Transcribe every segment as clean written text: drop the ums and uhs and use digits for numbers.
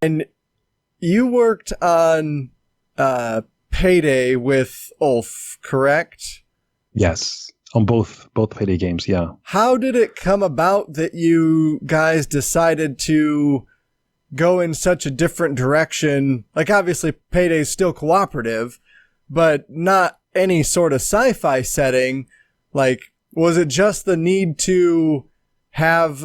And you worked on Payday with Ulf, correct? Yes, on both Payday games, yeah. How did it come about that you guys decided to go in such a different direction? Like, obviously, Payday's still cooperative, but not any sort of sci-fi setting. Like, was it just the need to have,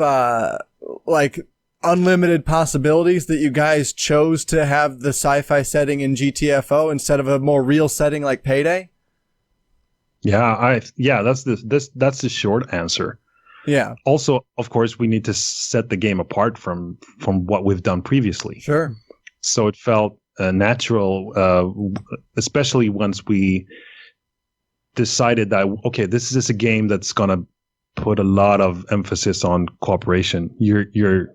like, unlimited possibilities that you guys chose to have the sci-fi setting in GTFO instead of a more real setting like Payday? Yeah, that's the short answer. Yeah. Also, of course, we need to set the game apart from what we've done previously. Sure. So it felt natural, especially once we decided that, okay, this is a game that's going to put a lot of emphasis on cooperation. You're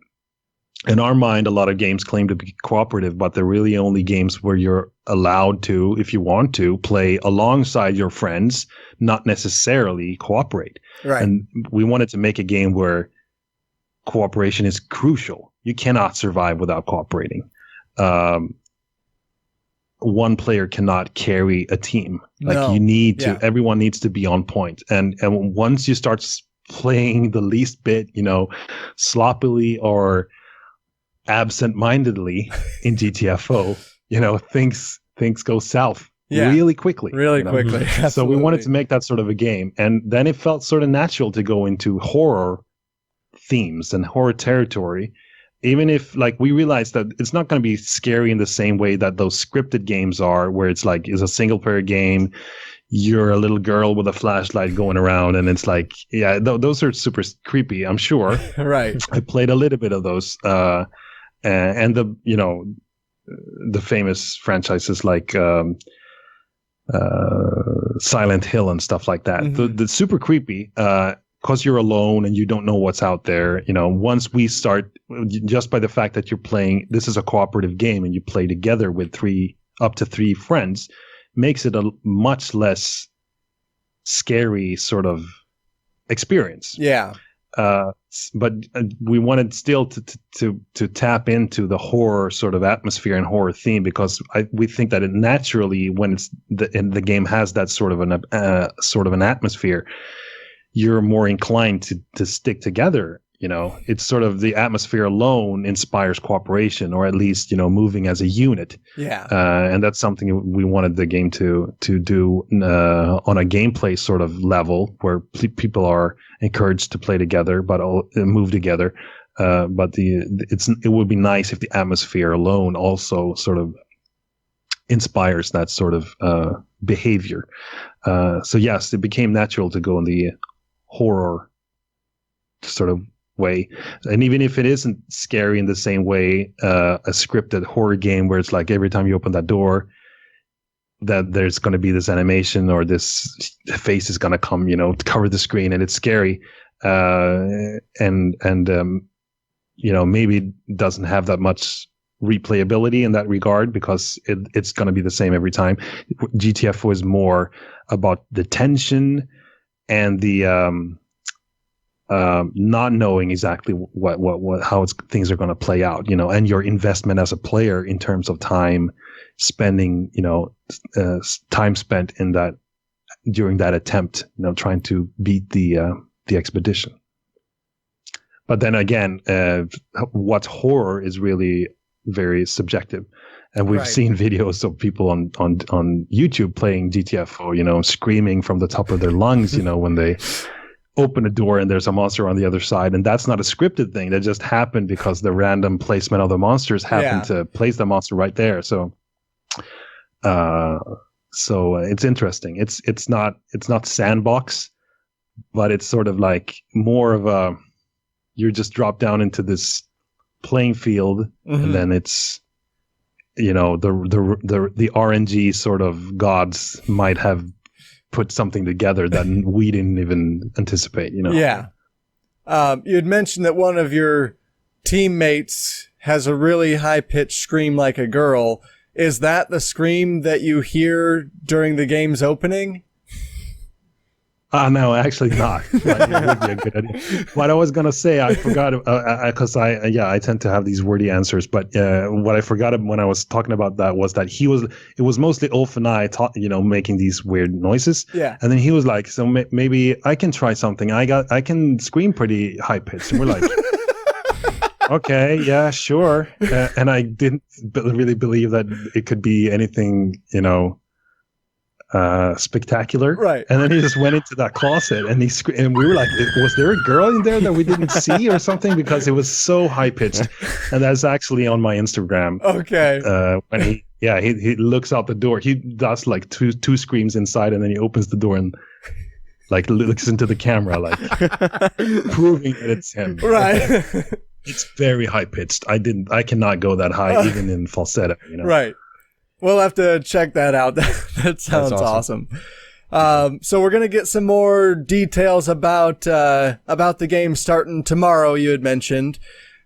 in our mind, a lot of games claim to be cooperative, but they're really only games where you're allowed to, if you want to, play alongside your friends, not necessarily cooperate. Right. And we wanted to make a game where cooperation is crucial. You cannot survive without cooperating. One player cannot carry a team. Like, you need to, everyone needs to be on point. And once you start playing the least bit, sloppily or absent-mindedly in GTFO, things go south really quickly. Really quickly. So we wanted to make that sort of a game. And then it felt sort of natural to go into horror themes and horror territory, even if, like, we realized that it's not going to be scary in the same way that those scripted games are, where it's like, it's a single-player game, you're a little girl with a flashlight going around, and it's like, those are super creepy, I'm sure. Right. I played a little bit of those. And the famous franchises like Silent Hill and stuff like that. Mm-hmm. The super creepy, because you're alone and you don't know what's out there. Once we start, just by the fact that you're playing, this is a cooperative game and you play together with up to three friends, makes it a much less scary sort of experience. Yeah. But we wanted still to tap into the horror sort of atmosphere and horror theme, because we think that it naturally, when the game has that sort of an atmosphere, you're more inclined to stick together. It's sort of the atmosphere alone inspires cooperation, or at least moving as a unit. Yeah. And that's something we wanted the game to do on a gameplay sort of level, where people are encouraged to play together, but move together. But it would be nice if the atmosphere alone also sort of inspires that sort of behavior. So yes, it became natural to go in the horror sort of way. And even if it isn't scary in the same way, a scripted horror game where it's like every time you open that door, that there's going to be this animation or this face is going to come, to cover the screen, and it's scary. Maybe it doesn't have that much replayability in that regard, because it's going to be the same every time. GTFO is more about the tension and the not knowing exactly how things are going to play out, and your investment as a player in terms of time spending, time spent in that during that attempt, trying to beat the expedition. But then again, what's horror is really very subjective. And we've seen videos of people on YouTube playing GTFO, screaming from the top of their lungs, when they open a door and there's a monster on the other side. And that's not a scripted thing. That just happened because the random placement of the monsters happened to place the monster right there. So it's interesting. It's not sandbox, but it's sort of like more of you're just dropped down into this playing field, and then it's, the RNG sort of gods might have put something together that we didn't even anticipate, Yeah. You had mentioned that one of your teammates has a really high-pitched scream like a girl. Is that the scream that you hear during the game's opening? No, actually not. But it would be a good idea. What I was gonna say, I forgot because I tend to have these wordy answers. But what I forgot when I was talking about that was that it was mostly Ulf and I, making these weird noises. Yeah. And then he was like, so maybe I can try something. I can scream pretty high pitched, and we're like, okay, yeah, sure. And I didn't really believe that it could be anything, spectacular, right? And then he just went into that closet and and we were like, was there a girl in there that we didn't see or something, because it was so high pitched. And that's actually on my Instagram. Okay. When he looks out the door, he does like two screams inside, and then he opens the door and like looks into the camera, like proving that it's him. Right. It's very high pitched. I cannot go that high even in falsetto, Right. We'll have to check that out. That sounds awesome. So we're going to get some more details about the game starting tomorrow, you had mentioned.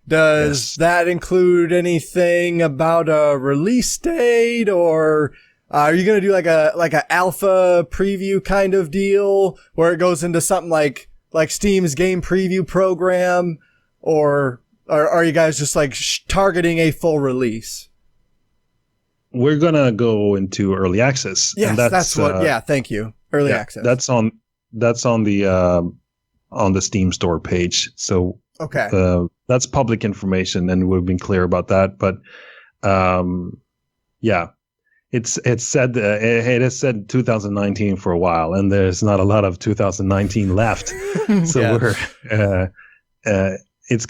Does that include anything about a release date, or are you going to do like a alpha preview kind of deal where it goes into something like Steam's game preview program, or are you guys just like targeting a full release? We're gonna go into early access. Yes, and that's what. Thank you. Early access. That's on the Steam store page. So okay, that's public information, and we've been clear about that. But it's said it has said 2019 for a while, and there's not a lot of 2019 left. So it's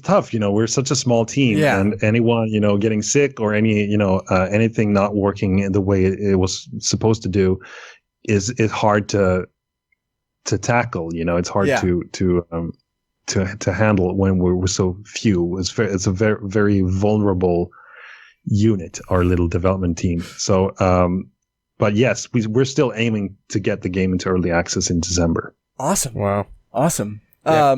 tough, we're such a small team, and anyone, getting sick or anything not working in the way it was supposed to do is hard to tackle, it's hard to handle when we're so few. It's a very, very vulnerable unit, our little development team. So, but yes, we're still aiming to get the game into early access in December. Awesome. Wow. Awesome. Yeah.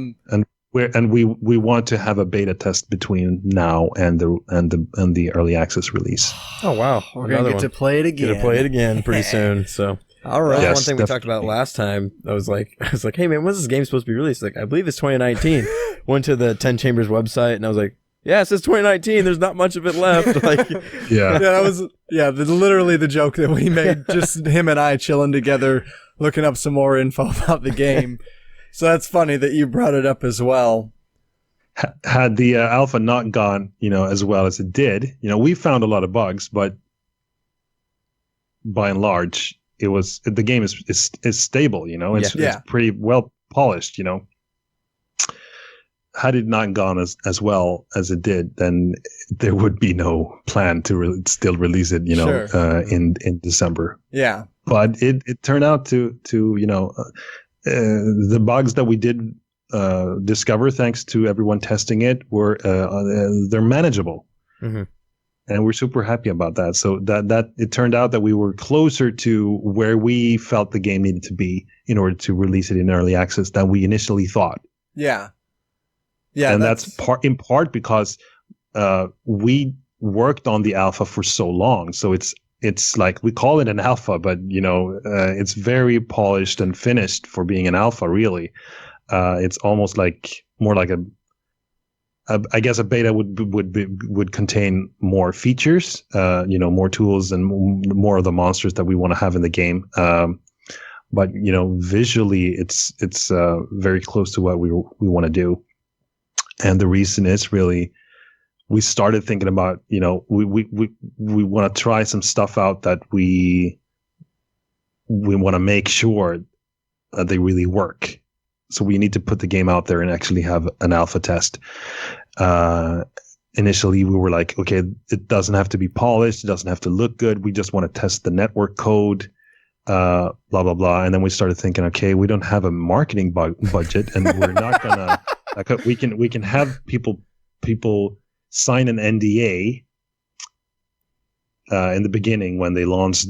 And we want to have a beta test between now and the early access release. Oh wow, we're gonna get to play it again. Get to play it again pretty soon. So all right, yes, one thing we talked about last time. I was like, hey man, when's this game supposed to be released? Like, I believe it's 2019. Went to the 10 Chambers website and I was like, yeah, it says 2019. There's not much of it left. Like, that was literally the joke that we made. Just him and I chilling together, looking up some more info about the game. So that's funny that you brought it up as well. Had the alpha not gone, as well as it did, we found a lot of bugs, but by and large, the game is stable. It's pretty well polished. Had it not gone as well as it did, then there would be no plan to still release it. In December. Yeah, but it turned out to the bugs that we did discover, thanks to everyone testing it, were they're manageable, and we're super happy about that. So that it turned out that we were closer to where we felt the game needed to be in order to release it in early access than we initially thought. Yeah, and that's in part because we worked on the alpha for so long. So it's like, we call it an alpha, but it's very polished and finished for being an alpha. Really, it's almost like more like I guess a beta would contain more features, more tools and more of the monsters that we want to have in the game. But visually, it's very close to what we want to do, and the reason is really, we started thinking about, we want to try some stuff out that we want to make sure that they really work. So we need to put the game out there and actually have an alpha test. Initially, we were like, okay, it doesn't have to be polished. It doesn't have to look good. We just want to test the network code, blah, blah, blah. And then we started thinking, okay, we don't have a marketing budget, and we're not going to, we can have people sign an NDA in the beginning when they launched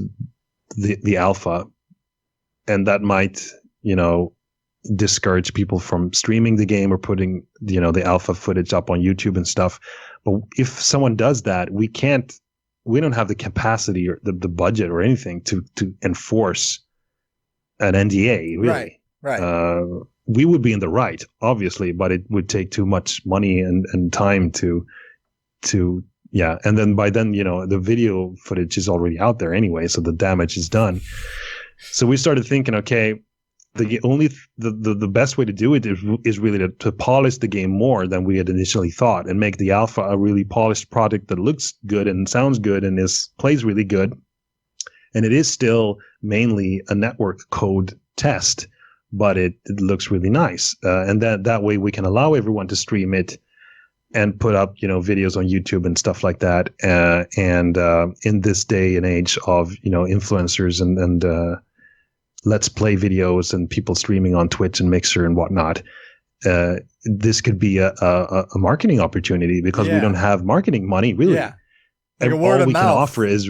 the alpha, and that might discourage people from streaming the game or putting the alpha footage up on YouTube and stuff. But if someone does that, we don't have the capacity or the budget or anything to enforce an NDA, really. Right. We would be in the right, obviously, but it would take too much money and time to yeah. And then by then, the video footage is already out there anyway, so the damage is done. So we started thinking, okay, the best way to do it is really to polish the game more than we had initially thought, and make the alpha a really polished product that looks good and sounds good and plays really good. And it is still mainly a network code test, but it looks really nice. And that way we can allow everyone to stream it and put up, videos on YouTube and stuff like that. And in this day and age of, influencers and let's play videos and people streaming on Twitch and Mixer and whatnot, this could be a marketing opportunity, because we don't have marketing money, really. Yeah. Like All we can offer is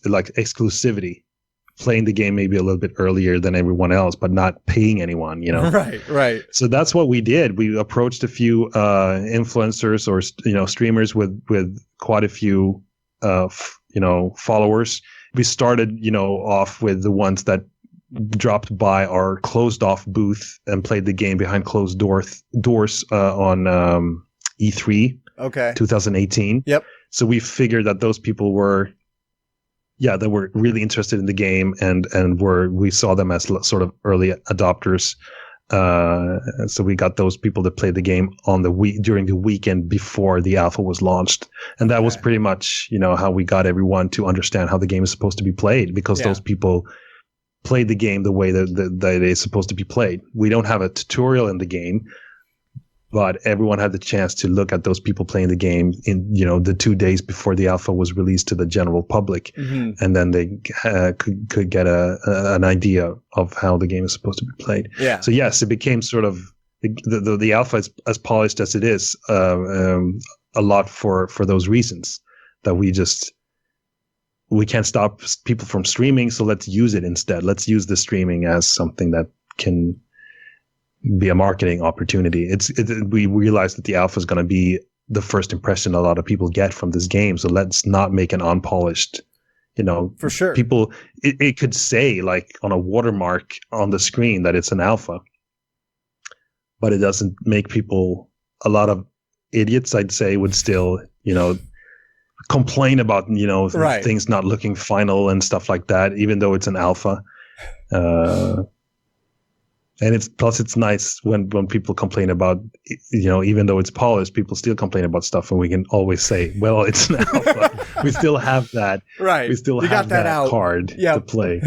like exclusivity, playing the game maybe a little bit earlier than everyone else, but not paying anyone, Right. So that's what we did. We approached a few influencers or streamers with quite a few followers. We started off with the ones that dropped by our closed off booth and played the game behind closed doors on E3 2018. Yep. So we figured that those people were really interested in the game, and we saw them as sort of early adopters. So we got those people to play the game during the weekend before the alpha was launched, and that was pretty much how we got everyone to understand how the game is supposed to be played, because those people played the game the way that it's supposed to be played. We don't have a tutorial in the game, but everyone had the chance to look at those people playing the game in the 2 days before the alpha was released to the general public, and then they could get an idea of how the game is supposed to be played. Yeah. So yes, it became sort of the alpha is as polished as it is, a lot for those reasons, that we can't stop people from streaming, so let's use it instead. Let's use the streaming as something that can be a marketing opportunity. We realize that the alpha is going to be the first impression a lot of people get from this game, so let's not make an unpolished, for sure. People, it could say like on a watermark on the screen that it's an alpha, but it doesn't make people, a lot of idiots, I'd say, would still, complain about, things not looking final and stuff like that, even though it's an alpha. And it's nice when people complain about, even though it's polished, people still complain about stuff, and we can always say, well, it's an alpha. We still have that. Right. We still have that card to play.